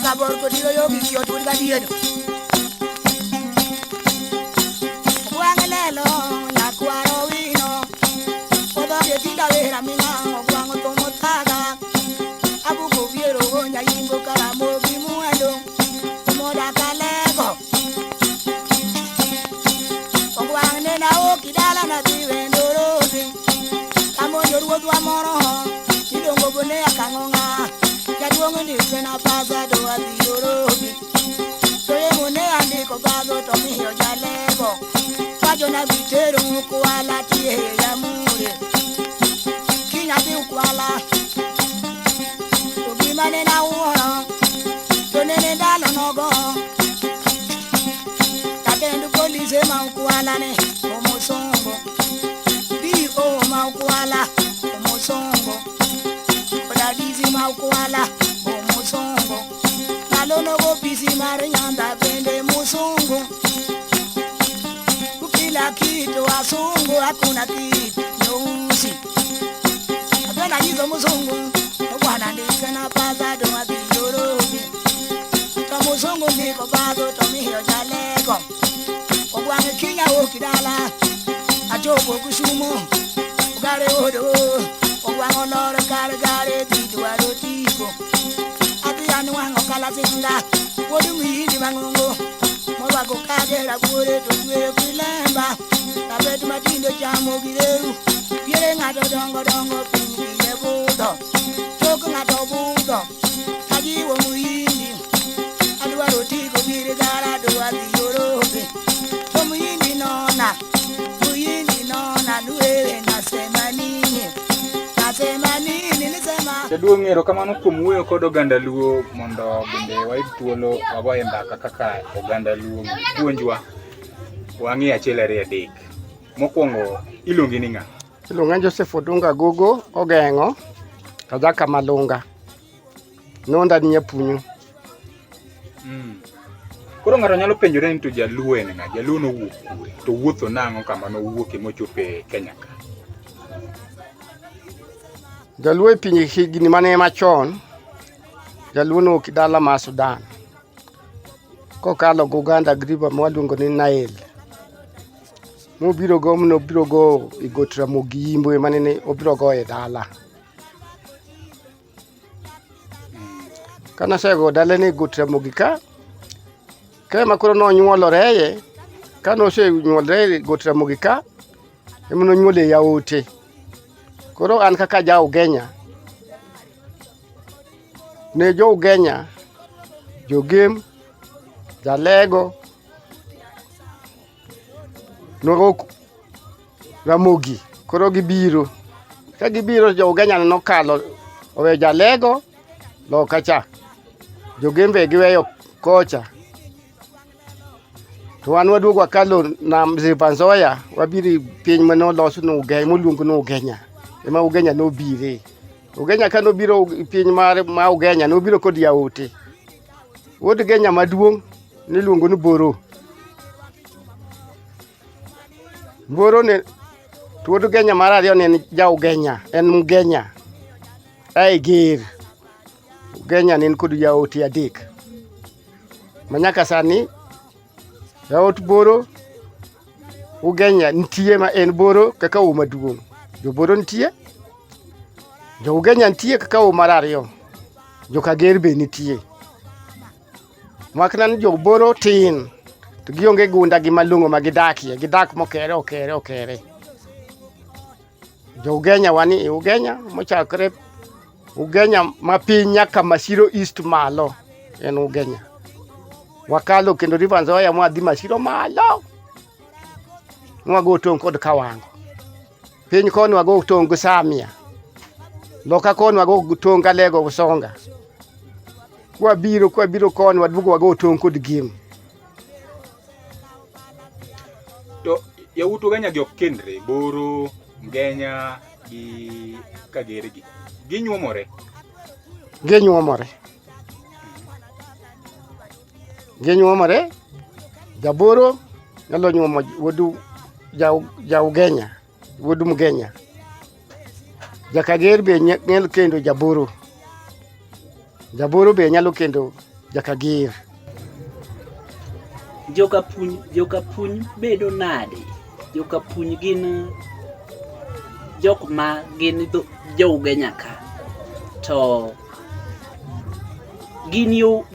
kabor ko diyo yo biyo tul ga diyo wangelelo nyakwaro wino odo ye tinda wera mina wango to motaga abu ko biero nya yimbo kala mo bimuendo moda kalego wangne na o kidala na diwendorobi kamo yorwo twa moro idongo bone akangonga jadwongo ni na paza do adiyorobi soye mone andi ko bago to miyo jalego wajo na bitero kwala tie ya mure kinya bi kwala to bimane na uho to nene dalo nogo takendu polise mankwala ne omosongo bi o mankwala omosongo odadizi mankwala omosongo nalono go bisi marinyanda pende musongo ukila kitu asungu hakuna kitu nyeusi apena hizo musongo bwana ndikana paza do adiyorobi to musongo ndiko bago to miyo jalego ogwange kinya okidala ajobo kusumo ugare odo ogwango lor gare bidwaro tiko atianu wango kala singa wodu mihindi mangungo morwago kagera bure to dwe kilemba tabetu matindo chamo gireru piere ngado dongo pinyi ye budo choko ngado budo ajiwo muhindi adwaro tiko bire gara do adiyorobe Jaduong' ero kamano kuom wuoyo kod oganda Luo mondo bende wayud thuolo wagoye mbaka kaka oganda Luo puonjwa wang'e achiel ariyo adek. Mokwongo iluongi ni ng'a? Iluonga Joseph Odunga Gogo Ogeng'o Kajaka Malunga Nonda ni Nyapunyu. Koro ng'ato nyalo penjore ni to Jaluo en ng'a? Jaluo nowuok kure? To wuotho nang'o kama nowuoke mochope Kenya ka? Jaluo e piny higni mane machon, Jaluo no kidala ma Sudan. Kokalo Uganda griba mwaluongo ni Nile. Mobiro go igot Ramogi Imbo mane ne obiro go e dala. Kana sego dala ne igot Ramogi ka makoro no nyuolore kano se nyuolore igot Ramogi ka emono nyuole yaote. Koro an kaka ja Ugenya ne jo Ugenya jogem jalego no Ramogi koro gibiro ka gibiro jo Ugenya no kalo owe jalego lo kacha jogembe giweyo kocha to an waduogo wakalo na Trans Nzoia wabiri piny mano loso no Ugenya moluongo no Ugenya ema Ugenya no bire. Ugenya ka no biro piny ma Ugenya no biro kod yaote. Wod Genya maduong' niluongo ni Boro. Boro ne to wod Genya mar ariyo ne ja Ugenya, en Mugenya. Ai gir. Ugenya ne kod yaote adek. Manyaka sani yaot Boro Ugenya nitie ma en Boro kaka o maduong'. Jo Boro nitie, jo Ugenya nitie kaka o mar ariyo, jo Kager be nitie. Makna ni jo Boro tin, to gionge gunda gi malungo ma gidakie, gidak mokere. Jo Ugenya wani Ugenya mochakre Ugenya mapiny nyaka Masiro East malo en Ugenya. Wakalo kendo Trans Nzoia mwadhi Masiro malo. Mwago tong' kod Kawango. Piny koni wago tong' gi Samia. Loka koni wago tong' Galego Usonga. Kwa biro koni wadugo wago tong' kod Gim. To yawuot Ugenya gi ok kendre, Boro, Mgenya gi Kagere gi. Ginyuomore? Ginyuomore. Jaboro nyalo nyuomo wodu ja Ugenya. Wodu Mgenya. Ja Kager be nyalo kendo Jaboro. Jaboro be nyalo kendo jaka Gir. Joka puny bedo nade? Joka puny gin jok ma gin jo Ugenya ka. To gin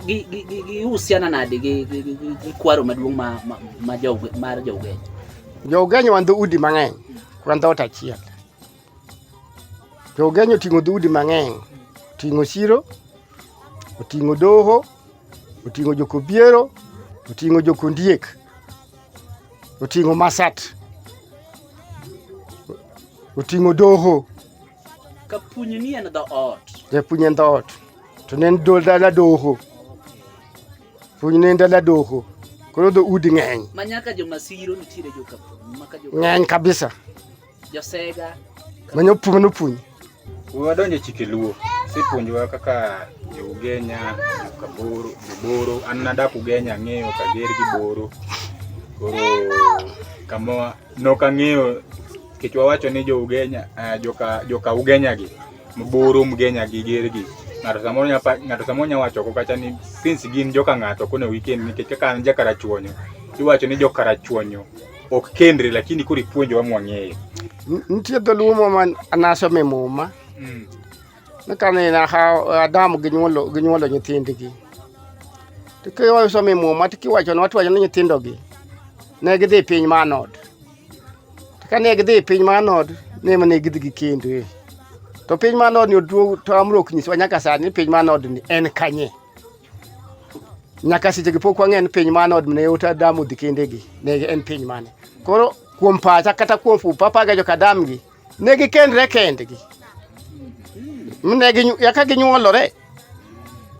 gi usiana nade gi kwaro maduong' mar jo Ugenya. Jo Ugenya wan dhoudi mang'eny, wan dhoot achiel. Jo Ugenya oting'o dhoudi mang'eny, oting'o Siro, oting'o Doho, oting'o Jokobiero, oting'o Jokondiek, oting'o Masat, oting'o Doho. Ka puny ni en dhoot. Puny en dhoot. To ne en dala Doho. Puny ne en dala Doho. Koro dhoudi ng'eny. Manyaka jo Masiro nitiere joka puny. Maka jo ng'eny kabisa. Josega. Manyo puny. Wadonjo chike luo. Sipuonjwa kaka jo Ugenya, Boro, an nadak Ugenya ng'eyo ka Ger gi Boro. Koro kama nok ang'eyo kech wawacho ni jo Ugenya, joka Ugenya gi, Boro Mgenya gi Ger gi. Ng'ato samoro nya wacho ko kacha ni since gin joka ng'ato kono weekend nikech kaka an jakarachuonyo. Iwacho ni jokarachuonyo ok kendre lakini kuri puonjwa mwang'eyo. Nitie dholuo man anasome muma. Nakane na Adam ginyuolo nyithindgi. To kiwayo some muma tikiwacho ni nyithindogi ne gidhi piny manod. To kane gidhi piny manod ne mane gidhi kendo. To piny manod ni oduo to amrok nyiswa nyaka sani piny manod ni en kanye. Nyaka seche gi pok wang'en piny manod ne ota Adam dhi kendegi ne en piny mane. Koro kuom pacha kata kuom fu papa ga joka Adam gi ne gikendre kendgi. Yaka ginyuolore.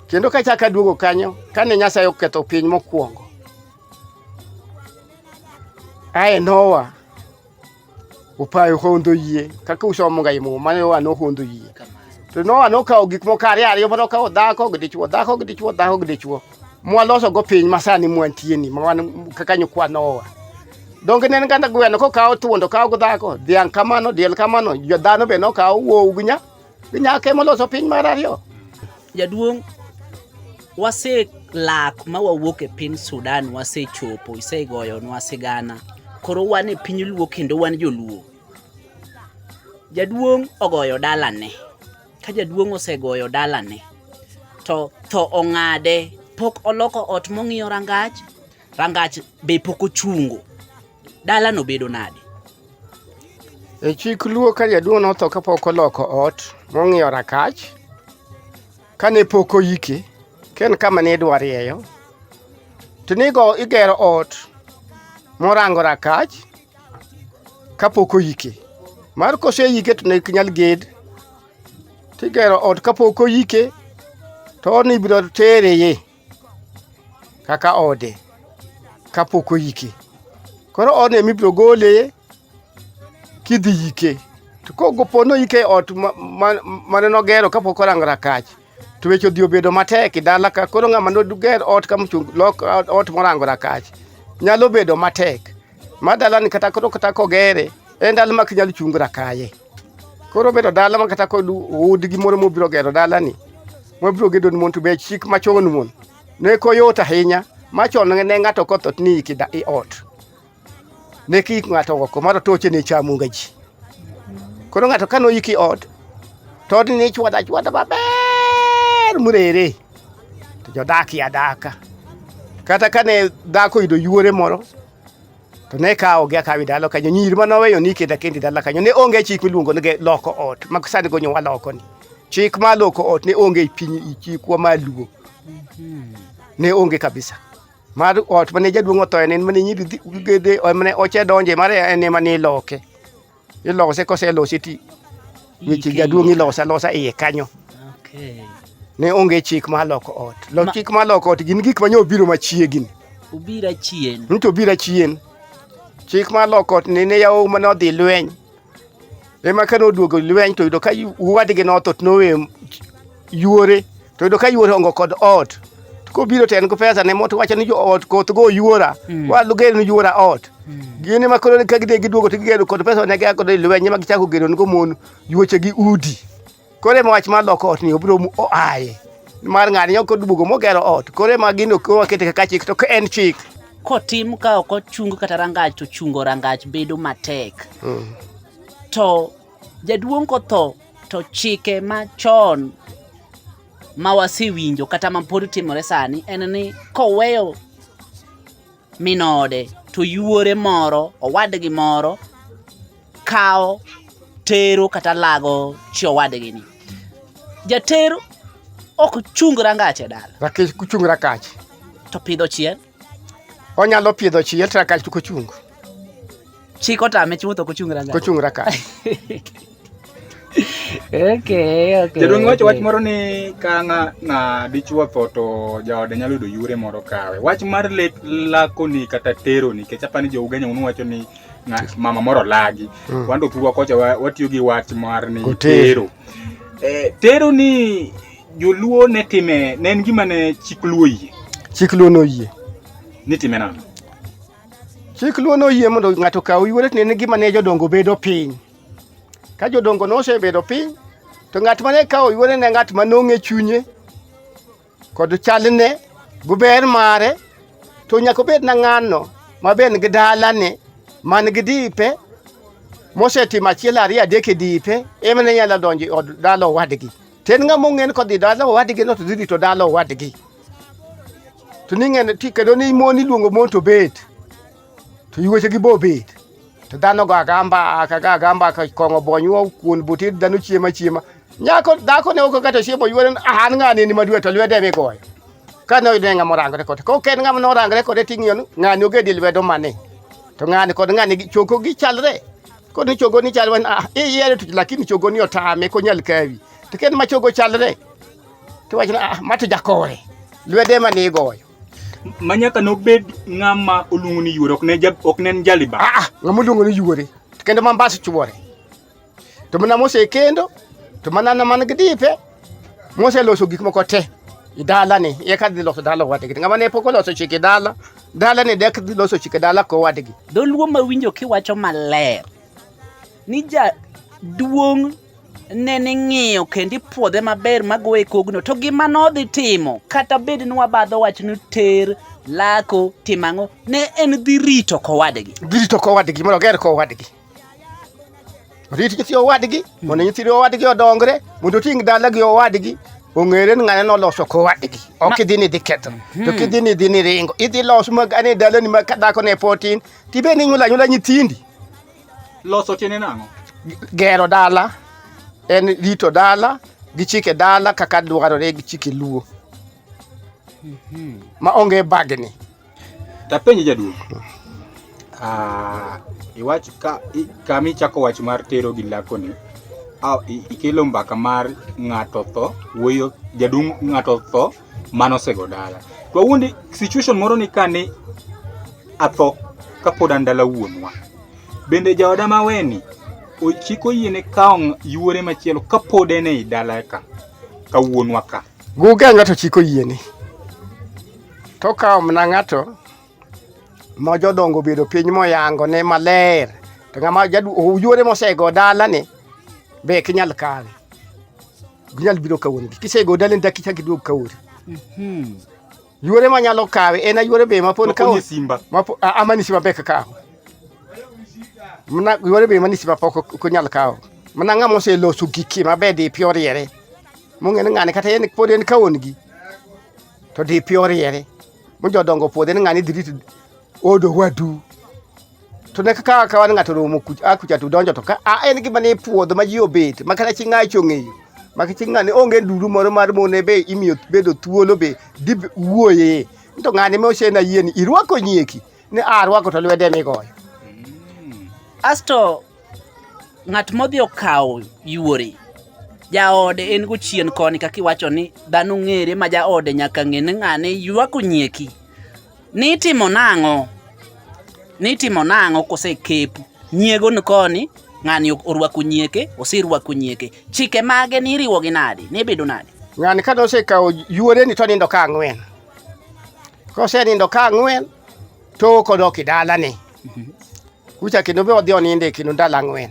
Kendo ka chaka duogo kanyo kane Nyasaye oketho piny mokwongo. Ae Noah upayo hondo yie kaka usomo ga imo mane wano hondo yie. To Noah nokawo gik moko ariyo mano kawo dhako gi dichuo. Mwaloso go piny masani mwantie ni mwan kaka nyukwa Noah. Donge ne nganda gweno ko kawo thuondo kawo go dhako, dhiang' kamano, diel kamano, jo dhano be no kawo wuow ginya ke moloso piny mar ariyo. Jaduong' wase lak ma wawuok e piny Sudan wasechopo isegoyonwa sigana. Koro wan e piny luo kendo wan joluo. Jaduong' ogoyo dalane. Ka jaduong' osegoyo dalane to ong'ade pok oloko ot mong'iyo rangach be pok ochungo. Dala no bedo nade? E chik luo ka jaduong' notho kapok oloko ot mong'iyo rakach, kane pok oyike, ken kama ne dwa rieyo, to nigo igero ot morango rakach kapok oyike. Mar koseyike to ne kinyal ged, tigero ot kapok oyike, to ni biro tereye kaka ode kapok oyike. Koro one mibiro gole kidhi yike. To kogopo no yike ot mane nogero kapok orango rakach, to weche odhi obedo matek dala ka. Koro ng'ama noger ot kamchung ot morango rakach nyalo bedo matek. Ma dala ni kata kogere en dala ma kinyalo chung rakaye. Koro bedo dala ma kata udi gimoro mobiro gero dala ni mobiro gedo ni mon to be chik machon mon ne koyota ahinya machon ne ng'ato kothot ni ikida i ot ne kik ng'ato oko mar toche ne chamunga ji. Koro ng'ato kano yiki ot to ni chwada maber murere to jodaki adaka. Kata kane dhako yudo yuore moro to ne kawo gi akawi dalo kanyo. Nyiri manoweyo ni kenda kendi dala kanyo ne onge chik miluongo ni loko ot ma sani gonyo waloko ni. Chik ma loko ot ne onge i piny chikwa maluo. Ne onge kabisa. Mar ot mane jaduong' otho ne mane nyiri gede mane oche donje mare ene mane loke. Ilose koselosi ti weche jaduong' ilosa iye kanyo. Okay. Ne onge chik ma loko ot. Chik ma loko ot gin gik manyo biro machiegni. Ubira chien. Nto bira chien. Chik ma loko ot ne yawo mane odhi lweny. Ema kano duogo lweny to yudo ka wadgi nothot nowe yuore. To yudo ka yuore ongo kod ot. Kobiro ten ko pesa ne moto wacho ni jo ot koth go yuora. Walu gero ni yuora ot. Gini ma koro ka gide giduogo to gigero kod pesa ne ga kod lweny ma gichako gero ni go mon yuoche gi udi. Kore ma wach ma loko ot ni obiro oaye. mar ng'ani nyako duogo mogero ot kore ma gino ko wakete kaka chik to en chik kotim ka ok ochung kata rangach to chungo rangach bedo matek to jaduong' kotho to chike machon ma wasewinjo kata ma pod timore sani en ni koweyo minode to yuore moro owadgi moro kao tero kata lago chi owadgi ni jatero ok chung rangach e dala rakech kuchung rakach to pidho chiel onyalo pidho chiel to rakach to kochung chik otame chuotho kochung rakach okay Jaduong' wacho wach moro ni ka ng'a dichuo tho to jaode nyalo yudo yure moro kawe. Wach mar lako ni kata tero ni nikech apani jo Ugenya unu wacho ni mama moro lagi. Wando thurwa kocha watiyo gi wach mar ni tero. Tero ni joluo ne time ne en gima ne chik luo yie. Chik luo no yie. Ni time nang'o? Chik luo no yie mondo ng'ato kaw yuore ne gima ne jodongo bedo piny. Ka jodongo no osebedo piny to ng'at mane kawo yuore ne ng'at manong'e chunye kod chalne guber mare to nyaka bed na ng'ano maben gi dalane man gi dipe mosetimo achiel ariyo adek e dipe emane nyalo donjo od dalo wadgi ten ng'ama ong'en kodhi dalo wadgi no to dhi rito dalo wadgi to ni ng'en ti kendo ni mon iluongo mon to bet to yuoche gi bo bet to dhano go agamba ka kong'o bonyuo kuon buti dhano chiema nyako dhako ne oko kata chiemo yuore an ng'ani ni madwe to lwede migoyo ka no ide ng'ama orangore kode ko ken ng'ama no orangore kode ting'iyo ng'ani ogedi lwedo mane to ng'ani kod ng'ani choko gi chalre kod ni chogo ni chalre yiere to lakini chogo ni otame ko nyal kawi to ken ma chogo chalre to wachna mato jakore lwede mane igoyo Manyaka nobed ng'ama oluongo ni yuore ok nen jaliba. Ng'ama oluongo ni yuore kendo mambas chuore to mana mose kendo to mana man gidipe mose loso gik moko te idala ni ye ka dhi loso dala wadgi ng'ama ne pok oloso chike dala ne dek dhi loso chike dala ko wadgi dholuo mawinjo kiwacho maler ni jaduong' nene ng'iyo kendo ipuodhe maber magoye kogno to gima nodhi timo kata bed ni wabadho wach ni ter lako timang'o ne en dhi rito kowadgi mondo ger kowadgi rit nyithi owadgi mondo nyithi owadgi odongre mondo ting dala gi owadgi ong'ere ni ng'ane noloso kowadgi ok idhi ni dhi ketho to kidhi ni dhi ni ringo idhi loso mag ane dala ni ka dhako ne potin tibe ni nyula nyithindi Loso tiene nang'o? Gero dala en rito dala gi chike dala kaka dwarore gi chike luo ma onge bagni Tapenji jaduong'. Iwach ka mi chako wach mar tero gi lako ni ikelo mbaka mar ng'ato tho wuoyo jaduong' ng'ato tho manosego dala to wuondi situation moro ni kani atho kapod an dala wuonwa bende jaoda maweni ochiko yiene kawo yuore machielo kapod en ei dala ka wuonwa ka guge ng'ato chiko yiene to kawo mana ng'ato ma jodongo bedo piny moyango ne maler to ng'ama yuore mosego dala ni be kinyal kawe ginyal biro kawuono kisego dala nda kichaki duog kawuono yuore manyalo kawe en yuore be mapon kawo simba amani simba be kawo mana yuore be mani simba poko kunyal kawo mana ng'ama oseloso giki mabe di pioriere mong'en ng'ane kata en pod en kawuono gi to di pioriere mo jodongo puodhe ni ng'ani dhi odo wadu to ne kaka kawan ng'ato romo akucha to donjo to ka en gima ne puodho ma ji obet makana chi ng'acho ng'eyo maka chi ng'ani onge duru moro mar mone be imiyo bedo thuolo be dib wuoye to ng'ani me osena yien irwako nyieki ne arwako to lwede migoyo asto ng'at modhi okawo yuore jaode en go chien koni kaka iwacho ni dhano ng'ere ma jaode nyaka ng'e ni ng'ane ywako nyieki ni timo nang'o kosekepu nyiego ni koni ng'ani orwako nyieke osirwako nyieke chike mage ni riwo gi nadi ni bedo nadi ng'ani ka osekawo yuore ni to nindo ka ang'wen kosenindo ka ang'wen to kodok dala ni kucha kendo be odhi oninde kendo ndalo ang'wen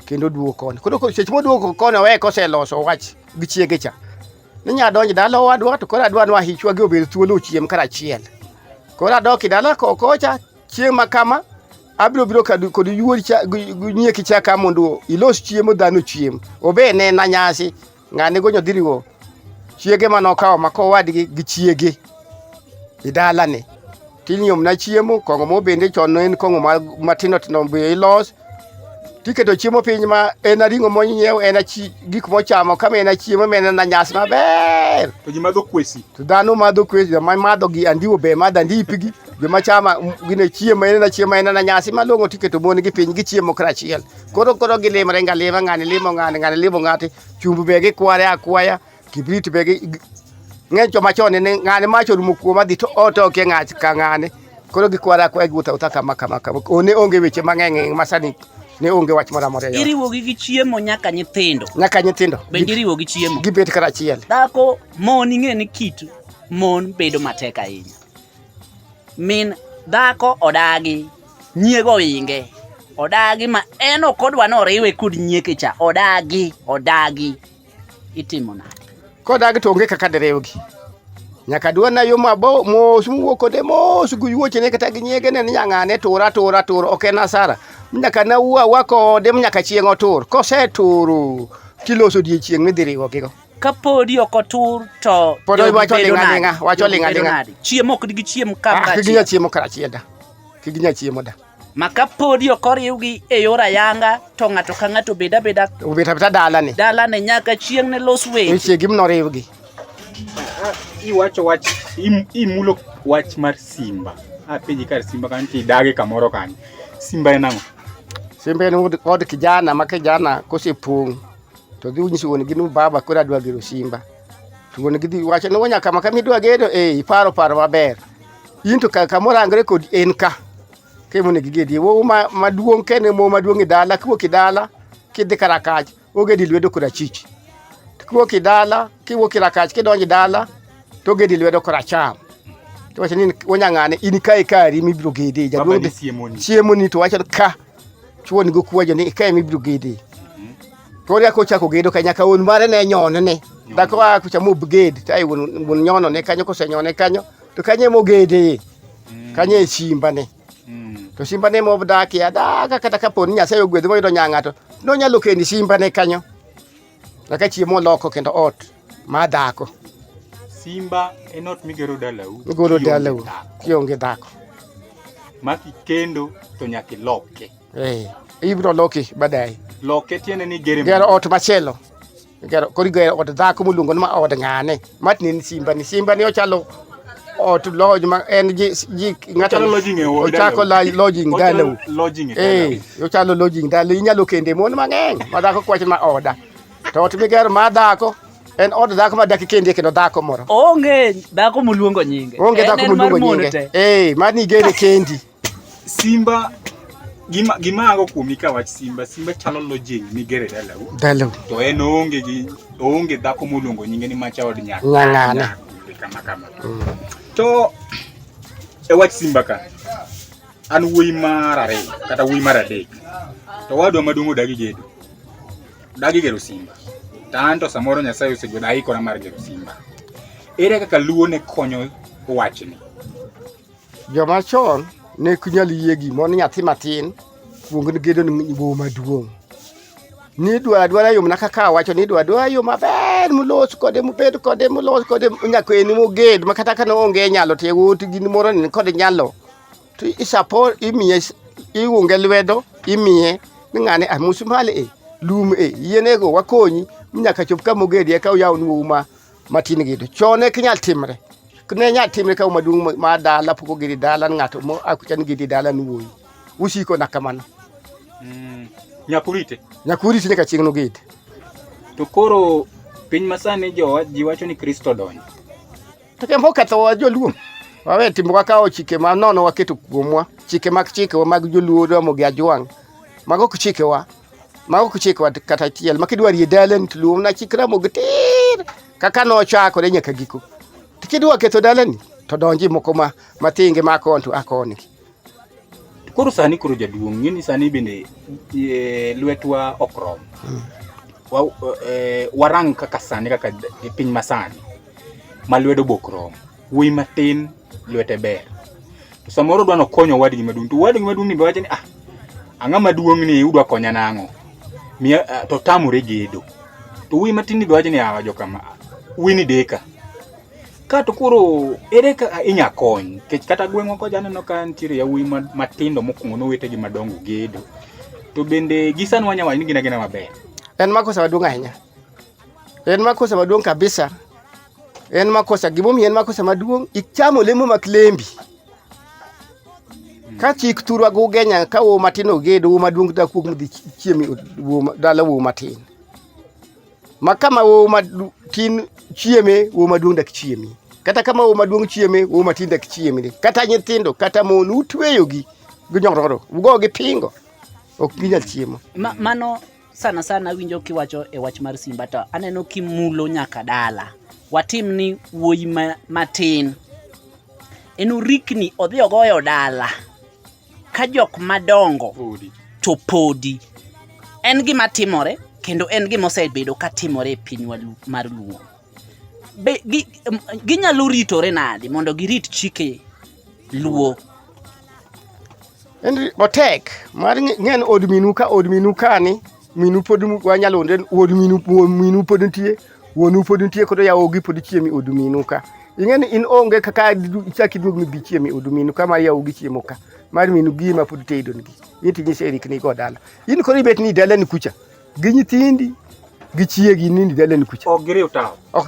kendo duogo koni koro seche moduogo koni owe koseloso wach gi chiege cha ni nya donjo dala wadwa to koro adwa nwa hichwa gi obed thuolo chiem karachiel. Koro adoki dala kocha chieng' makama abiro kod yuori nyieki chaka mondo ilos chiemo dhano chiem. Obe ne na nyasi ng'ane gonyo dhiriwo chiege manokawo mako wadgi gi chiege i dalane. Tinyom na chiemo kong'o mo bende chon en kong'o matindo tindo be ilos. Tiketo chiemo piny ma en ring'o monyiew en gik mochamo kama en chiemo men na nyasi maber. To ji madho kwesi. To dhano madho kwesi ma madho gi andiwo be madho andipigi. Joma chama gine chiemo en na nyasi malong'o tiketo mon gi piny gi chiemo karachiel. Koro gilimre ngalima ng'ani limo ng'ati chumbu be gikware akwaya kibrit be ng'eny joma chon ne ng'ani macho rumo kuoma dhi to otoke ng'ach ka ng'ane. Koro gikware akwaya giwuotho kama. One onge weche mang'eny masani ne onge wach moro amora. Iriwogi gi chiemo nyaka nyithindo. Bende iriwogi chiemo. Gibet karachiel. Dhako mon ing'e ni kit mon bedo matek ahinya. Min dhako odagi nyiego inge. Odagi ma en ok odwa noriwe kod nyieke cha. Odagi. Itimo nade? Kodagi to onge kaka derewgi. Nyaka dwana yo mabo mos muwuok kode mos guyuoche ne kata gi nyiege ne nyang'ane tura ok en asara. Nyaka na wakode nyaka chieng' otur. Koseturo tiloso odiechieng' midhi riwogigo. Kapodi ok otur to pod wacho ling'a. Chiemo ok digi chiemo karachiel. Kiginya chiemo karachiel da. Kiginya chiemo da. Ma kapodi ok oriwgi e yor ayanga to ng'ato ka ng'ato beda dalane. Dalane nyaka chieng' ne los weche. Chieng' gimno oriwgi. Iwacho wach imulo wach mar simba. Apenji kar simba kan ti dage kamoro kan. Simba en ang'o? Simba en od kijana ma kijana kosepong' to dhi unyiso wuon gi ni baba koro adwa gero simba. To wuon gi dhi wacho ni nyaka ma kamidwa gedo iparo maber. In to kamoro angre kod en ka. Kemone gi gedi wo maduong' kene mo maduong' e dala kiwuok e dala kidhi karakach ogedi lwedo korachich. Kiwuok e dala kiwuok karakach kidonjo dala to ogedi lwedo koracham. To wacho ni wonyang'ane in kae kari mibiro gede jaduong' chiemo ni to wacho ka chuon go kuojo ni kae mibiro gede. Koro ya kochako gedo ka nyaka wuon mare ne nyonne. Dhako wa kuchamo bged tai wuon nyono ne kanyo kosenyone kanyo to kanye mo gede. Kanye simba ne. To simba ne mo daki adaka kata kaponi Nyasaye ogwedho moyudo nyang'ato no nyalo kendi simba ne kanyo. Laka chiemo loko kendo ot ma dhako. Simba en ot migero dalau. Migero dalau kionge dhako. Maki kendo to nyaki loke. Ibro loki badai. Loke tiene ni gero ot machielo. Gero ot dhako moluongo ni ma od ng'ane. Matni ni simba ni ochalo ot lodge ma en ji ng'ato ochako lodging dalau. Ochalo lodging dalau inyalo kende mon mang'eny ma dhako kwacho ma oda. To ot migero ma dhako en od dhako ma dak kende kendo dhako moro. Onge dhako moluongo nyinge. Onge dhako moluongo nyinge. Mani gere kendi. Simba gima ago kuomi ka wach simba chalo lodging migere dalau. To en onge dhako moluongo nyinge ni macha od nyang'ane. Kama. To e wach simba ka an wuoyi mar ariyo kata wuoyi mar adek. To wadwa maduong' dagi gero simba. Tanto samoro Nyasaye osegwedho aikora mar gero simba. Ere kaka luo ne konyo wachni? Joma chon ne kunyal yiegi mon nyathi matin kuongo ni gedo ni bo maduong'. Ni dwara yo mana kaka wacho ni dwara yo maber mulos kode mubed kode mulos kode nyako eni moged makata kana onge nyalo te wuot gini moro ni kode nyalo. To support imiye iunge lwedo imiye ni ng'ane amusumale lum yenego wakonyi nyaka chop kama ogedi eka uyaw nuoma matin gedo. Chone kinyal timre. Ne nyal timre ka maduong' ma dala poko gedi dala ng'ato mo akuchan gedi dala nuoyi. Usiko na kamano. Nyakurite nyaka chieng' no gedi. To koro piny masani ji wacho ni Kristo donjo. To kembo ketho joluo. Wawe timo kaka chike ma nono waketo kuomwa. Chike mag joluo romo gi ajwang'. Mago chikewa kata tiel makidwa rie dala ntluo na chikra mogtir kaka no chako re nyaka giko. Tikidwa ketho dala ni to donji moko matinge ma konto akoni. Koro sani jaduong' ng'eni sani bende lwetwa okrom. warang kaka sani kaka e piny masani malwedo bokrom wuoyi matin lwete ber to samoro dwano konyo wadgi maduong' to wadgi maduong' ni be wacho ni ang'a maduong' ni udwa konya nang'o to tamore gedo to wuoyi matin ni be wacho ni awajo kama wini deka ka to koro ere ka inya kony kech kata gweng'wa ko janeno ka ntiere yawuoyi matindo mokwongo nowetegi madongo gedo to bende gisan wanyawacho ni gina maber. En makosa maduong' ahinya. En makosa maduong' kabisa. En makosa gimomiyo en makosa maduong' ichamo lemo maklembi. Ka chik turwa go Kenya ka wo matino gedo wo maduong' da kuog mudhi chiemi wo dala wo matin. Makama wo matin chieme wo maduong' dak chiemi. Kata kama wo maduong' chieme wo matin dak chiemi. Kata nyithindo kata mon utweyogi ginyoro ugo gi pingo. Ok ginyal chiemo. Mano sana winjo kiwacho e wach mar Simba to aneno kimulo nyaka dala. Watim ni wuoyi matin. En urikni odhi ogoyo dala. Ka jok madongo to podi. En gima timore kendo en gima osebedo ka timore e pinywa mar Luo. Ginyalo ritore nade mondo girit chike Luo. En otek mar ng'en od minu kani minu pod wanyalo nden od minu pod nitie wonu pod nitie kodo yawogi pod chiemi od minu ka ing'eni in onge kaka ichaki duog mibi chiemi od minu ka mar yawogi chiemo ka mar minu gima pod tedo ngi inti nyise rikni go dala in koro ibet ni dala ni kucha gi nyithindi gi chiegi ni dala ni kucha ok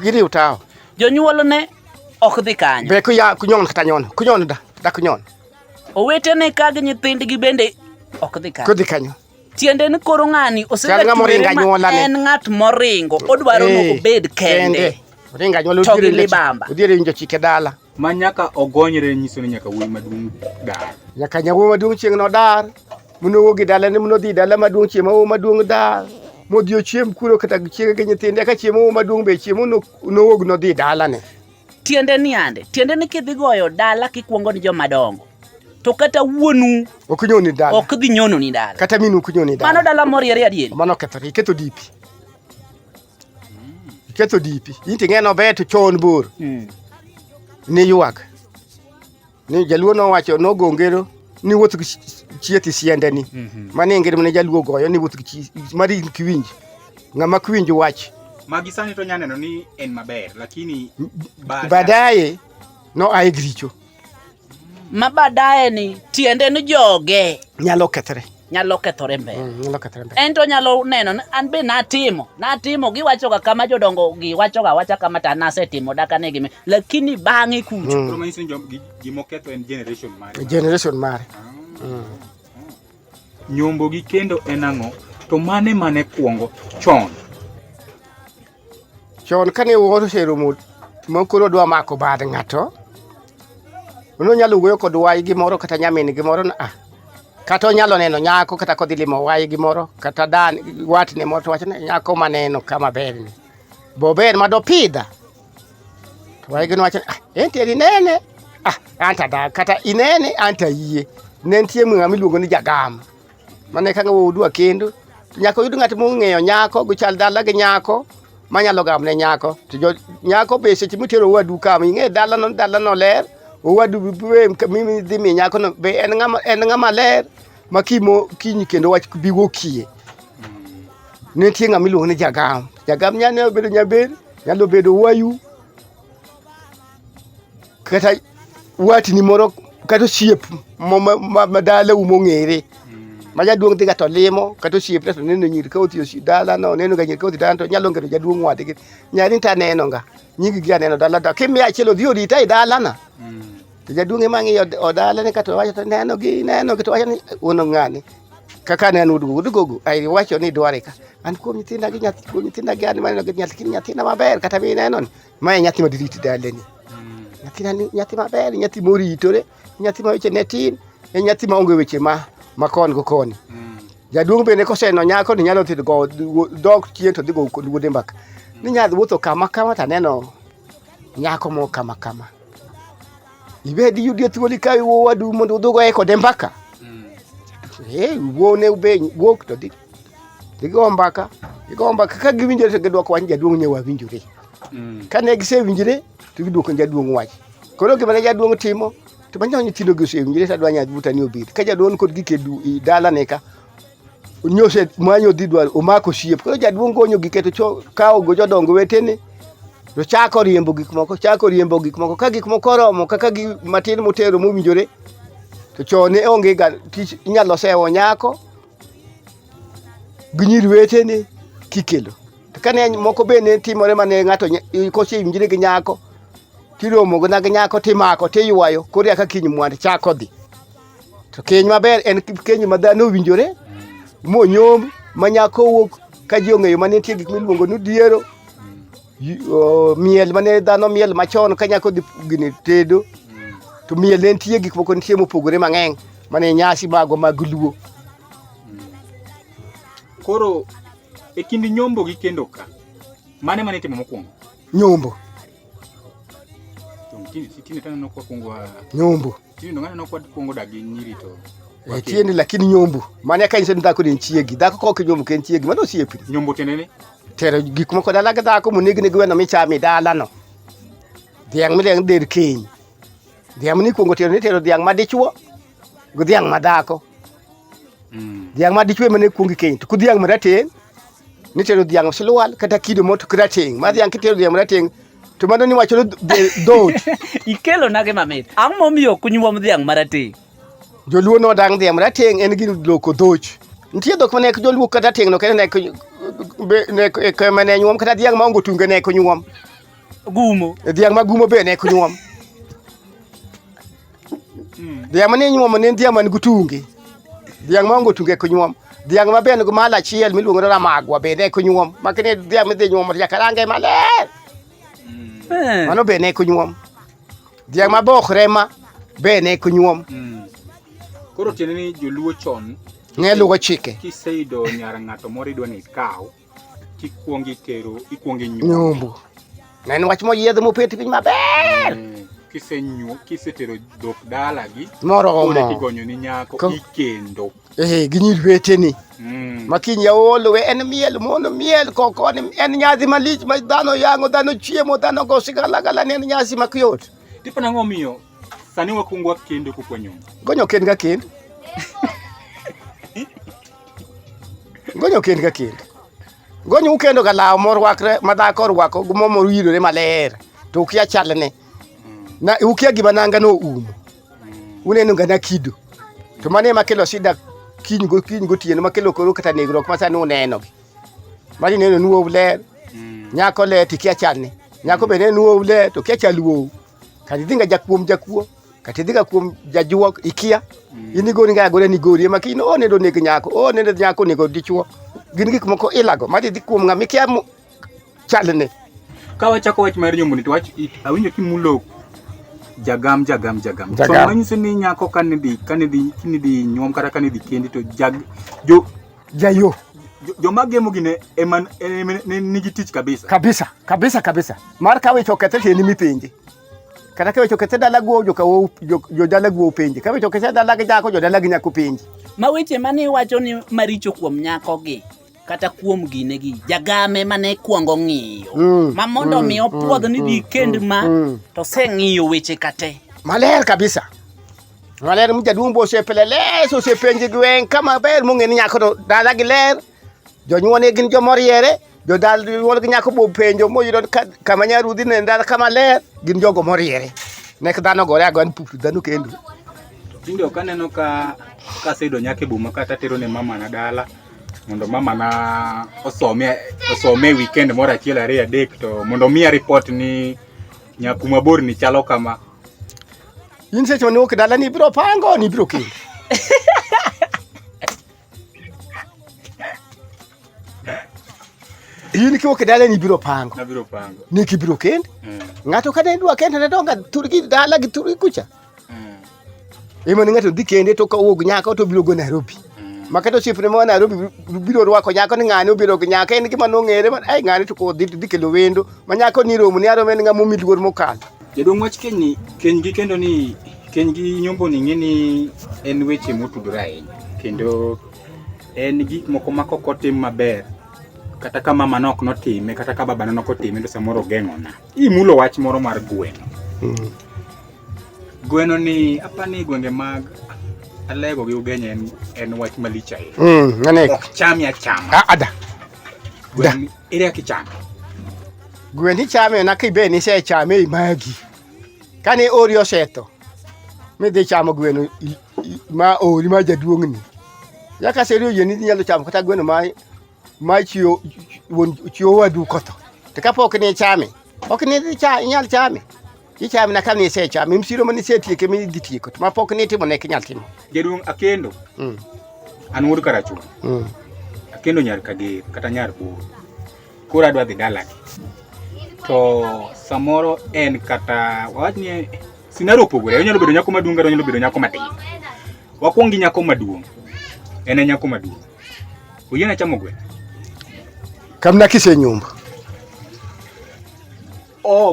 giriw tawo jonyuol ne ok dhi kanyo be ko ya kunyon kata kunyon da kunyon owetene ka gi nyithindgi bende ok dhi kanyo. Kodhi kanyo. Tiende ni koro ng'ani en ng'at moringo odwaro no obed kende. Ringa nyolo to gi libamba. Odhiere winjo chike dala. Ma nyaka ogonyre nyiso ni nyaka wuoyi maduong' dar. Nyaka nyawo maduong' chieng' no dar. Muno wogi dala ni muno dhi dala maduong' chiemo wo maduong' dar. Modhi chiem kuro kata chiege gi nyithinde ka chiemo wo maduong' be chiemo no wog no dhi dala ne. Tiende ni kidhi goyo dala kikwongo ni joma dongo. To kata wuonu ok nyoni dala. Ok dhi nyono ni dala. Kata minu ok nyoni dala. Mano dala moriere adieri. Mano kethore iketo dipi. Iketo dipi. Inti ng'eno beto chon bor. Ni yuak. Ni jaluo no wacho no gongero ni wuotho gi chieti siende ni. Mane ngere mane jaluo goyo ni wuotho gi mari kiwinj. Ng'ama kwinj wach. Magi sani to nyaneno ni en maber lakini badaye no ai gricho. Mabadaye ni tiende ni joge nyalo kethre mbe. Ento nyalo neno an be natimo giwacho ga kama jodongo giwacho ga wacha kama ta nasetimo daka ne gime lakini bang'e kucho pro mainsin gimoketho en generation mare nyombo gi kendo en ang'o to mane kuongo chon kane wuoro seromo mokoro dwa mako bad ng'ato uno nyalo wuoyo kod wai gimoro kata nyamin gimoro kata onyalo neno nyako kata kodhi limo wai gimoro kata watne moro to wacho ni nyako maneno kama ber ni bober madopidha to wai gino wacho entieri nene anta da kata inene anta yie nentie ng'ama iluongo ni jagam mane ka udwa kendo nyako yud ng'at mong'eyo nyako gochal dala gi nyako manyalo gamne nyako to nyako be seche mitero wadu kama ing'e dala no ler owadu mimi dhi mi nyako no be en ng'ama ler makimo kinyi kendo wach bigo kie nitie ng'ama iluongo ni jagam nyane bedo nyaber nyalo bedo wayu kata watni moro kata siep madala umong'ere ma jaduong' dhiga to limo kata osiep to neno nyiri ka otiyo dala no neno ga nyiri ka otiyo dala to nyalo ngero jaduong' wadgi nyari ta neno ga nyigi gi aneno dala to kimi achielo dhi orita i dala na to jaduong' mang'iyo odala ne kata wacho to neno gi to wacho ni uno ng'ani kaka neno udugogo ai wacho ni dware ka an kuom nyithinda gi an maneno gi nyathina maber kata mi neno ni ma nyathi madiriti dala ni nyathi maber nyathi moritore nyathi ma weche ne tin nyathi ma onge weche makon go koni jaduong' bende koseno nyako ni nyalo thid go dog chien to dhigo kod wuode mbaka ni nyadhi wuotho kama ta neno nyako mo kama ibedi yudi thuoli ka wadu mondo udhugo e kode mbaka wuone ube wuok to dhigo mbaka Gigomba kaka giwinjore to gidwoko wach jaduong' ne wawinjore. Kane gisewinjore to gidwoko jaduong' wach. Koro gima ne jaduong' timo to manyo nyithindo gi osewinjore to adwa nyabuta ni obed. Ka jaduong' kod gikedu i dala ne ka nyose manyo dhi dwar omako siep. Koro jaduong' gonyo giketo kawo go jodongo wetene to chako riembo gik moko ka gik moko oromo kaka gi matin motero mowinjore to chone onge ga tich inyalo sewo nyako ginyir wetene kikelo. To kane moko bende timore mane ng'ato kosewinjore gi nyako tiromo gi nyako timako tiywayo koro aka kiny mwand chako dhi. To keny maber en keny ma dhano owinjore monyom ma nyako wuok ka ji ong'eyo mane nitie gik miluongo ni diero miel mane dhano miel machon ka nyako dhi gini tedo to miel ne nitie gik moko nitie mopogore mang'eny mane nyasi mago mag luo. Koro e kind nyombo gi kendo ka mane timo mokwongo? Nyombo. Tini tana nokwa kungwa nyombo. Tini ndo ngana nokwa kungo dagi nyiri to. Tieni lakini nyombo. Mane ka inse ndako ni chiegi. Dako ko ke nyombo ken chiegi mano siepi. Nyombo tenene? Tero gik moko dala ga dako munigi ne gweno michami dala no. Diang mileng der keny. Diang ni kungo tero diang madichuo. Go diang madako. Diang madichuo mane kungi keny. To ku diang maraten. Ni tero diang silwal kata kido moto krateng. Ma diang kitero diang maraten. To mano ni wacho do ikelo nage mamit ang momiyo kunyuom dhiang marateng joluo no dang dhiang marateng en gin loko dhoch nitie dhok mane joluo kata teng no kene ne ke mane nyuom kata dhiang ma ongo tunge ne kunyuom gumo dhiang magumo be ne kunyuom dhiang mane nyuom ne dhiang man gutunge dhiang ma ongo tunge kunyuom dhiang ma ben go mala chiel miluongo ramagwa be ne kunyuom makene dhiang midhi nyuom ya karange maler. Mano be ne kunyuom. Diang mabokre ma be ne kunyuom. Koro tiene ni joluo chon ne luwo chike. Kiseido nyara ng'ato moro idwa ni kaw kikwongi tero ikwongi nyombo. Nene wach mo yiedho mopeti piny maber. Kisetero dhok dala gi moromo kigonyo ni nyako ikendo. Ginyir weteni. Makiny yaolo we en miel mono miel koko en nyadhi malich ma dhano yango dhano chiemo dhano go sigala ne en nyasi makiyot. Tipo nang'o miyo sani wakungwa kendo kukwenyo? Gonyo kend ga kend. Gonyo kend ga kend. Gonyo ukendo ga law mor wakre madhako rwako gumo mor yirore maler. To ukia chalne. Na ukia gima nanga no umo. Uneno ga na kido. To mane makelo sida kiny go tieno makelo koro kata negrok ma sani uneno gi. Mari neno nuo ler. Nyako le tikia chalne. Nyako be ne nuo le to kia chaluo. Kati dinga jakuo. Kati dinga kuom jajuok ikia. Ini gori nga gore ni gori makino one do neg nyako. One ne nyako nego dichuo. Gin gik moko ilago. Mari dhi kuom ng'ama kia chalne. Ka wachako wach mar nyombo ni to wach awinjo kimulo jagam. So manyiso ni nyako kanidhi nyuom kata kanidhi kendi to jayo joma gemo gine eman nigi tich kabisa mar kawe chokete teni mipenje kata kawe chokete dala guo jo dala guo penje kawe chokete dala ga jako jo dala gi nyako penje ma weche mane wacho ni maricho kuom nyako gi kata kuom gine gi jagame mane kuongo ng'iyo ma mondo mi opuodh ni di kend ma to se ng'iyo weche kate maler kabisa maler mu jaduong bo sepelele so sepenje gwen kama ber mu ngeni nyako to dala gi ler jo nyuone gin jo moriere jo dal wol gi nyako bo penjo mo yudo kama nyarudhi ne dala kama ler gin jogo moriere nek dhano gore agon pupu dhano kendo tindo kaneno ka seido nyake buma kata tero ne mama na dala mondo mama na osome weekend mora achiel ariyo adek to mondo miya report ni nyakuma bor ni chalo kama. In seche mane wuok dala ni biro pango ni biro kendo. In kiwuok dala ni biro pango. Nabiro pango. Ni kibiro kendo. Ng'ato kane dwa kendo ne donga turgi dala gi turgi kucha. Ema ni ng'ato dhi kende to ka wuok nyaka to biro go Nairobi. Makato chifre mo Nairobi biro rwako nyako ni ng'ani obiro gi nyaka en gima nong'ere man ai ng'ani to ko dhi kelo wendo ma nyako ni romo ni aro en ng'amo miluor mokalo. Jadong wach keny gi kendo ni keny gi nyombo ni ng'eni en weche motudore ahinya kendo en gik moko ma koko tim maber kata ka mama nok notime kata ka baba nok otime to samoro geng'ona. Imulo wach moro mar gweno. Gweno ni apani gwenge mag Alego gi Ugenya en wach malich ahinya. Ngane. Ok cham ya chama. Ada. Gwen ire ki cham. Gwen ni chame na kibe ni se chame magi. Kani ori oseto. Me de chamo gweno ma ori ma jaduong ni. Yaka serio yeni nyalo chamo kata gweno ma chiyo wadu koto. Te kapok ni chame. Ok ni nyal chame. Ichame na kani se chame msiro mani se tie kemi ditiko. Ma pok ni timo ne kinyal timo. Jaduong akendo. An wuod karachu. Akendo nyar kage kata nyar buru. Kura adwa dhi dala. To samoro en kata wach ni sinaro pogore. Onyalo bedo nyako maduong' kata onyalo bedo nyako matin. Wakuongi nyako maduong'. En nyako maduong'. Oyiena chamo gweno. Kamna kise nyumba.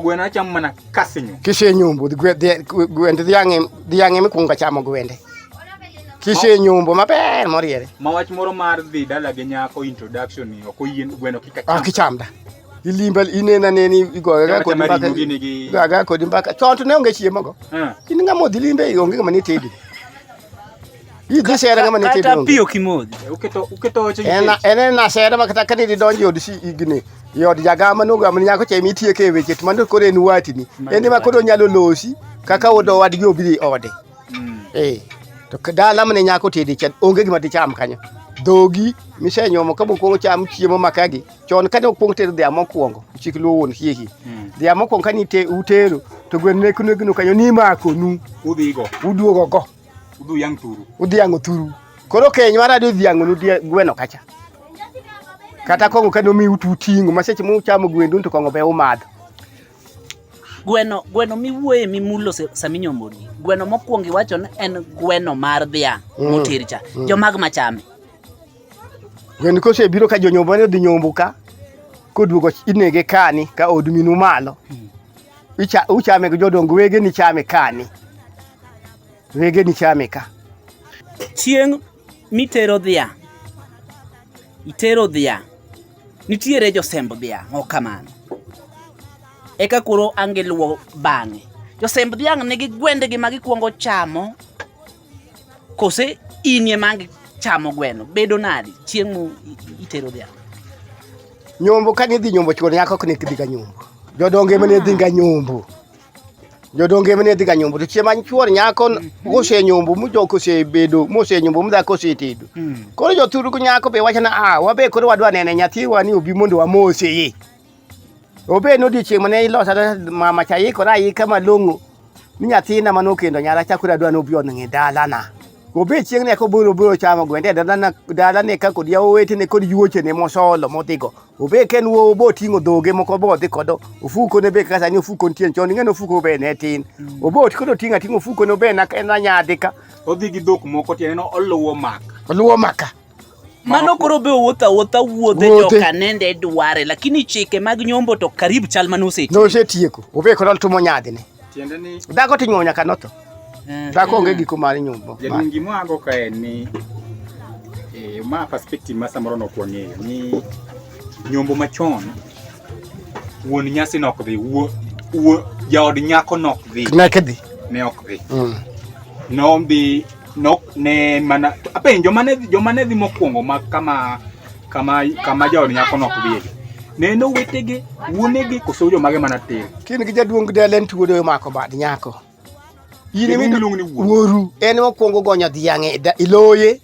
Gweno achamo mana kasinyo. Kise nyumbu gwende dhiang'e mikwongo chamo gwende. Kise nyumbu maber moriere. Ma wach moro mar dhi dala gi nyako introduction ni ok oyien gweno kika cham. Ok chamda. Ilimbal inena neni igoga kodi mbaka. Gaga kodi mbaka. Chonto ne onge chiemo go. In ngamo dilimbe onge ngama ni tedi. Idhi sera ngama ni tedi. Kata pio kimodhi. Uketo oche. Ena sera makata kani donji odisi igni. Yod jagama no gama nyako chemi tie ke weche tmando kore en watini. Ende ma koro nyalo losi kaka odo wadgi obiri ode. To dala mane nyako tedi chan onge gima dicham kanyo. Dogi misenyomo ka mokwongo cham chiemo makagi chon kane okwong tero dhia mokwongo chik luwon hihi dhia mokwongo kani utero to gwen ne kuno gino kanyo ni mako nu udhigo uduogo go udu yang turu udhiango turu koro keny mar adi dhiango nu gweno kacha kata kongo kano mi ututingo maseche mu chamo gwendu to kongo be umadho gweno miwuoye mimulo saminyomoni gweno mokwongo iwacho ni en gweno mar dhiang' motircha jomag machame. Gwen kose biro ka jonyombo ne dhi nyombo ka koduogo inege kani ka od minu malo. Uchame go jodongo wege ni chame kani. Wege ni chame ka. Chieng' mitero dhiang'. Itero dhiang'. Nitiere josemb dhiang' okamano. Eka koro angeluo bang'e. Josemb dhiang' nigi gwendegi ma gikwongo chamo. Kose inie mangi chamo gweno bedo nadi chieng' mu itero dhiang'. Nyombo kani dhi nyombo chon nyako kne kidhi ga nyombo. Jodonge mane dhi ga nyombo. Jodonge mane dhi ga nyombo to chiema chuor nyako gose nyombo mujoko se bedo mose nyombo mudha kose tedo. Koro joturu ku nyako be wachana wabe koro wadwa nene nyathiwa ni obi mondo wamose ye. Obe no di chieng' mane ilosa mama chayi kora yi kama longo. Ni nyathina manokendo nyara chakura dwa no bi onge dala na. Obe chieng' ne ko buro chamo gwende dala ne ka kod yawete ne kod yuoche ne mosolo modhigo. Obe ken wo bo tingo doge moko bo dhi kodo ofuko ne be kasa ni ofuko ntien chon ngeno ofuko be ne tin. Obo kodo tinga tingo ofuko no be na nyadhi ka. Odhi gi dhok moko tiene no oluwo maka. Oluwo maka. Mano koro be wuothe joka nende dware lakini chike mag nyombo to karibu chal manose. No se tieko. Obe kodo tumo nyadhi ne. Tiende ni dako tinyonya kanoto. Dako onge giko mar nyombo. Jadungi mwago kae ni ma perspective ma samoro no kwang'eyo ni nyombo machon wuon nyasi nok dhi jaod nyako nok dhi nakedi ne ok dhi no bi nok ne mana apenjo jomane dhi mokwongo ma kama jaod nyako nok dhi ne no wetege wuonegi koso jomage mana tin kin gi jaduong delen tuodo mako bad nyako yini mi woru en mokwongo gonyo dhiang'e iloye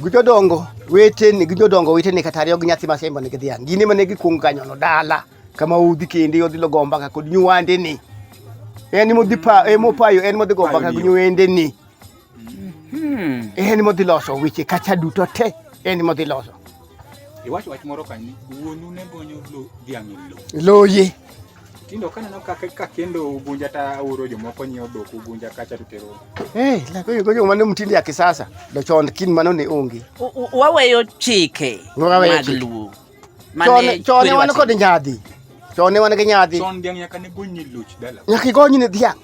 gujodongo weteni gujodongo weteni katariyo gi nyathi masembo ne gidhiang' gini mane gikwongo kanyono dala kama udhi kende odhi logomba ka kod nyuwande ni en modhi mopayo en modhi gomba ka nyuwende ni en modhi loso weche kacha duto te en modhi loso wach moro kani wuonu ne gonyo dhiang' loye tindo kaneno ka kendo ugunja ta uro jomoko nyiewo dhok ugunja kacha tutero la goyo mano mtindi ya kisasa do chon kin mano ne onge waweyo chike mag luo chon wan kod nyadhi chon wan gi nyadhi chon dhiang' nyaka ne gonyi luch dala nyaka gonyi ne dhiang'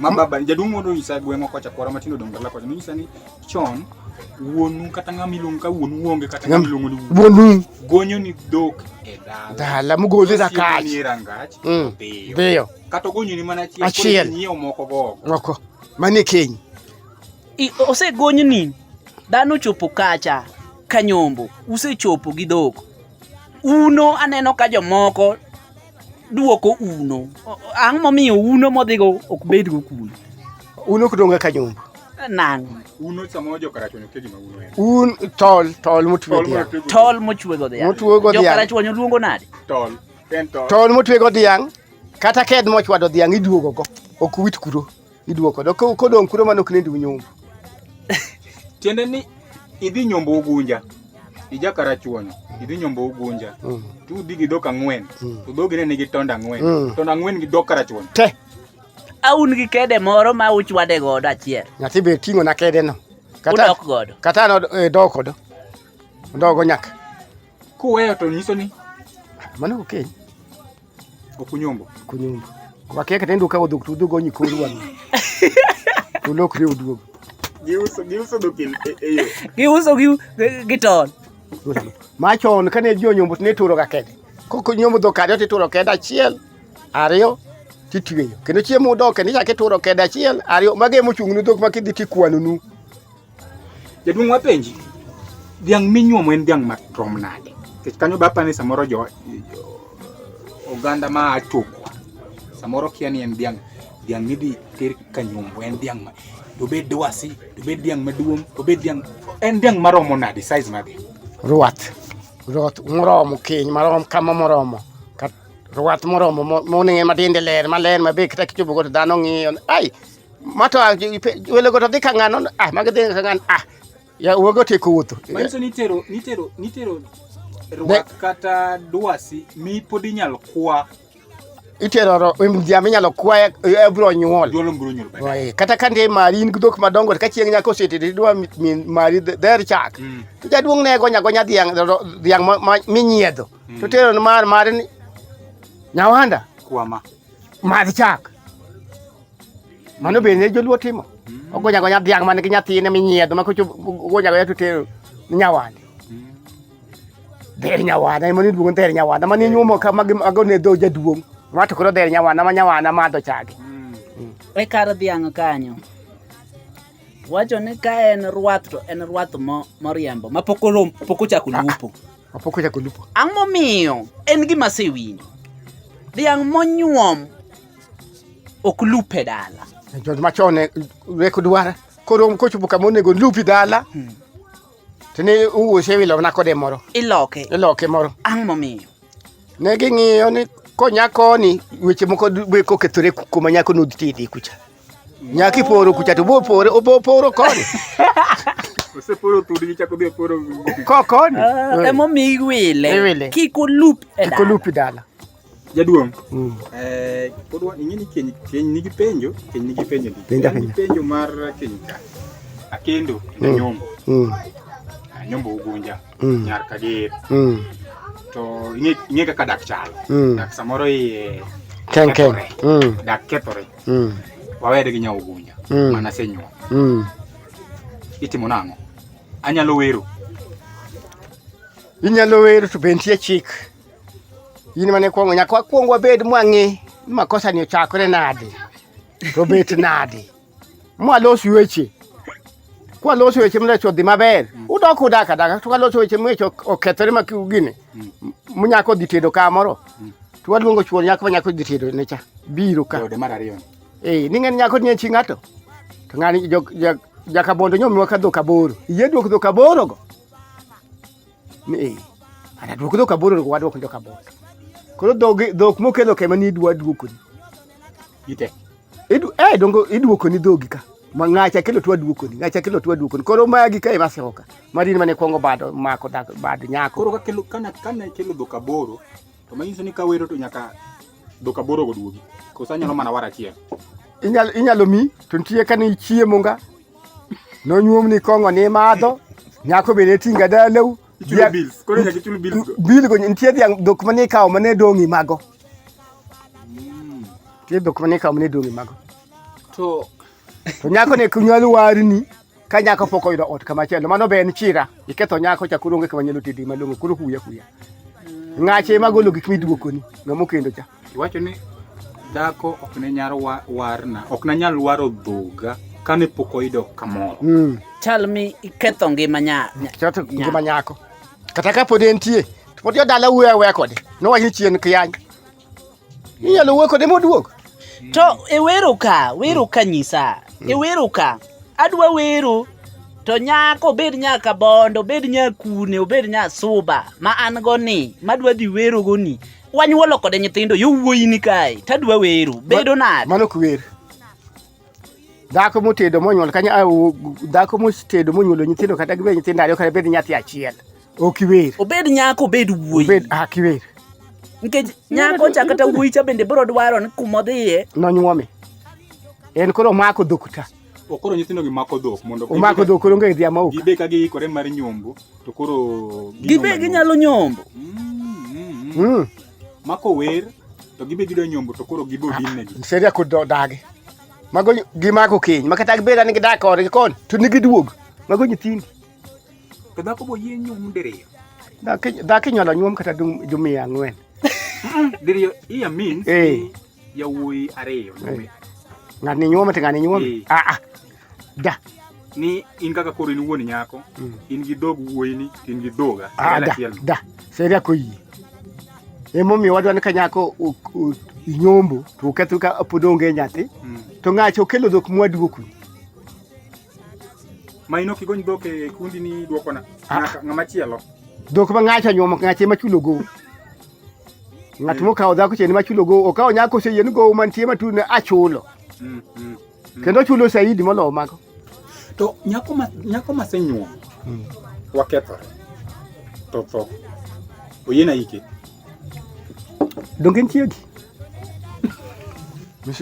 ma baba jadung mondo isa gweng'o kocha kwara matindo dong dala kocha nyisa ni chon wuonu kata ng'ama iluongo ka wuonu uonge kata ng'ama iluongo ni wuonu gonyo ni dhok e dala mugole da kach ni rangach dhiyo kata gonyo ni mana achiel nyiewo moko go moko mane keny osegonyo ni dhano chopo kacha Kanyombo usechopo gi dhok uno aneno ka jomoko duoko uno ang' momiyo uno modhigo ok bed go kuno uno kudonga Kanyombo nang uno samo jo karachonyo ke gima uno tol motwe dhiang tol mochwe go dhiang jo karachonyo luongo nade tol motwe go dhiang kata ked mochwado dhiang iduogo go ok wit kuro iduoko do kodong kuro manok ne ndu nyombo tiende ni idhi nyombo ugunja ija karachuonyo idhi nyombo ugunja tu udhi gi dhok ang'wen to dhogi ne nigi tonda ang'wen tonda ang'wen gi dhok karachuonyo te aun gi kede moro ma uchwade godo achiel nyathi be ting'o na kede no udok godo kata no doko do ndogo nyaka kuweyo to nyiso ni mano okeny okunyombo wakia kata ndu ka odhok tu dhogo nyikoru wang ulokre uduogo giuso dokin eyo giuso gi ton machon kane jo nyombo ne turo ga kede koko nyombo dhok ariyo tituro kede achiel ariyo titweyo kendo chiemo udoke ni chake turo kede achiel ariyo mage mochung' ni dhok makidhi tikwano nu jaduong' wapenji dhiang' minyuomo en dhiang' marom nade kech kanyo bapa ni samoro jo oganda ma achokwa samoro kia ni en dhiang' midhi ter Kanyombo en dhiang' to bed dwasi to bed dhiang' maduong' to bed dhiang' en dhiang' maromo nade size made ruath moromo keny marom kama moromo ruath moromo moninge matinde ler maler mabe kata kichobo go dhano ng'iyo ai mato wele go to dhi ka ng'ano mage dhi ka ng'ano ya uogo te kuwuotho manyiso ni tero ruath kata dwasi mi pod inyalo kwa itero mjambe nyalo kwa ebro nyuol duolo bro nyuol kata kande mari in dhok madongo ka chieng' nyako setede dwa mari der chak to jaduong' ne gonya dhiang' minyiedho to tero mar ni nyawanda kwama madh chak mano bende joluo timo ogonya dhiang' man gi nyathine minyiedho ma gonya to tero nyawanda der nyawanda ema ni duong' der nyawanda mani nyuomo kama agone dho jaduong' mato koro der nyawanda ma nyawanda madho chage e kar dhiang' kanyo wacho ni ka en ruath to en ruath moriembo ma pok ochako lupo ang' momiyo en gima sewinjo dhiang' monyuom ok lupe dala jod machone reko dwara koro kochopo kama onego lupi dala tene uwuose wilo na kode moro iloke moro ang' momiyo ne ging'iyo ni konyakoni weche moko be kokethore kuma nyako no dhi kucha nyaki poro kucha to bo poro koni oseporo tudi chako be poro kokoni emo mi wile kiko loop dala jaduong' podwa ing'eni keny nigi penjo penjo mar keny ka akendo nyombo nyombo ugunja nyar kager to ing'e kaka dak chalo dak samoro dak kethore wawede gi nyawo ugunja mana senyuom itimo nang'o anyalo wero inyalo wero to bentie chik in mane kwongo nyaka kwongo bed mwang'e makosa ni ochakore nade to bet nade mwalos weche kwa loso weche mlecho dhi maber udok udaka to loso weche mwecho okethore makugine munyako dhi tedo kamoro to waluongo chuor nyako nyako dhi tedo ne cha biro ka de mar ariyo ningen nyako ni chi ng'ato to ng'ani jakabondo nyomiwa ka dhok aboro iye duok dhok aboro go ana duok dhok aboro go wadwok dhok aboro koro dhok mokelo kema ni dwa duokoni ite dongo iduokoni dhogi ka ng'acha kelo twa duokoni koro magi ka ema seoka marin mane kwongo bado mako bado nyako koro kelo kana kelo dhok aboro to manyiso ni ka wero to nyaka dhok aboro go duogi kosa nyalo mana wara achiel inyalo mi to nitie kani chiemo nga nonyuom ni kong'o ni madho nyako bende tinga dalau koro nyaka chul bills bil go nitie dhok mane kawo mane dong'i mago tie dhok mane kawo mane dong'i mago to nyako ne kunyalo warni ka nyako pok oyudo ot kama chielo mano be en chira iketho nyako cha kuronge kama nyalo tedi malongo kuro kuya ngache magolo gik miduokoni ngamo kendo cha iwacho ni dhako ok ne nyalo warna ok na nyal waro dhoga kane pok oyudo kamoro chal mi iketho ngima ngima nyako kata ka pod entie pod yo dala we kode no wahi chien kiyany inyalo wuok kode moduog to wero ka nyisa wero ka adwa wero to nyako bed nyaka bondo bed nyakune obed nya suba ma an go ni madwa di wero go ni wanyuolo kode nyithindo yowuoyi ni kae tadwa wero bedo nade mano kwer dhako motedo monyuol kanya dhako motedo monyuolo nyithindo kata gibe nyithindo ariyo kata bed nyathi achiel ok iwer obed nyako bed wuoyi obed kiwer nikech nyako cha kata wuoyi cha bende bro dwaro ni kumodhiye nonyuome en koro mako dokuta okoro nyithindo gi mako dhok mondo mako dhok koro nge dhiama ok gibe ka giikore mar nyombo to koro gibe ginyalo nyombo mako wer to gibe gido nyombo to koro gibo dinegi seria kudo dage mago gimako keny makata gibeda ni gidak kod kon to nigi duog mago nyithindi to dhako bo yie nyom diriyo dhako nyalo nyuom kata jumia 4 diriyo iya means yawuoyi ariyo ngani nyuom te ngani nyuom da ni in kaka koro in wuon nyako in gi dog wuoyi ni in gi doga da seria ko yi emomi wadwa ni kanyako nyombo to ketho ka podonge nyathi to ngacho kelo dhok mwaduoku maino kigony dhok e kundi ni duokona ngama chielo dhok ma ngacha nyuomo ngache machulo go ngat mo kawo dhako cheni machulo go okawo nyako seyien go mantie matune achulo kendo chulo saidi molo mako to nyako masenyuom wakethore to oyena ike dongin chiegi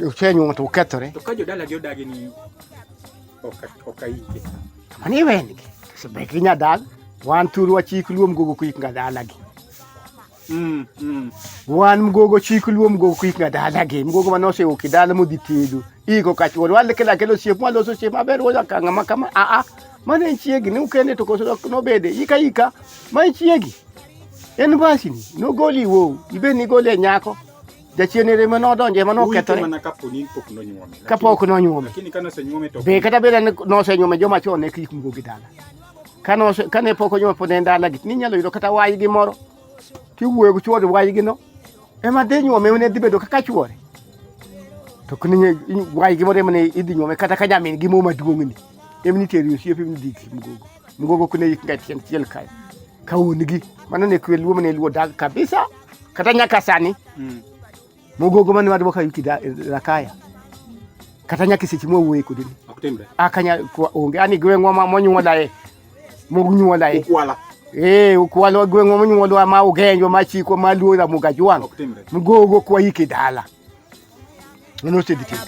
uchenyuom to ukethore to ka jodala gi odagi ni okaike mani wengi sebe kinya dag wan turu wachik luom gogo kuik ngadala gi wan mgogo chik luom gogo kuik ngadala gi mgogo manose ukidala mudhi tedo iko kachwor wale kelo siep maloso siep maber woja kanga kama mane chiegi ni ukene to koso no bede ika mai chiegi en basi ni no goli wo ibe ni gole nyako jachienere mano donje mano kethore kapok no nyuome lakini kana se nyuome to be kata bela no se nyuome joma chone kik mgogo dala kane pok nyuome pod ndala git ni nyalo yudo kata wayi gi moro ti wuoyo go chuore wayi gi no ema de nyuome ne dhi bedo kaka chuore to kuni wayi gi moro mane idhi nyuome kata ka nyamin gi mo maduongni emni teri osiepe ni dik mgogo kune yik ngatien chiel kai kaunigi mano ne kwel luo mane luo dag kabisa kata nyaka sani mogogo mane wadwa ka yuki rakaya kata nyaki sechi mo wuoyi kodini oktimbe akanya onge ani gwengwa monyuola mogunyuola ukwala ukwala gwengwa monyuola ma ugenjo machiko maluo la mugajwang mgogo kwa yiki dala no se dikete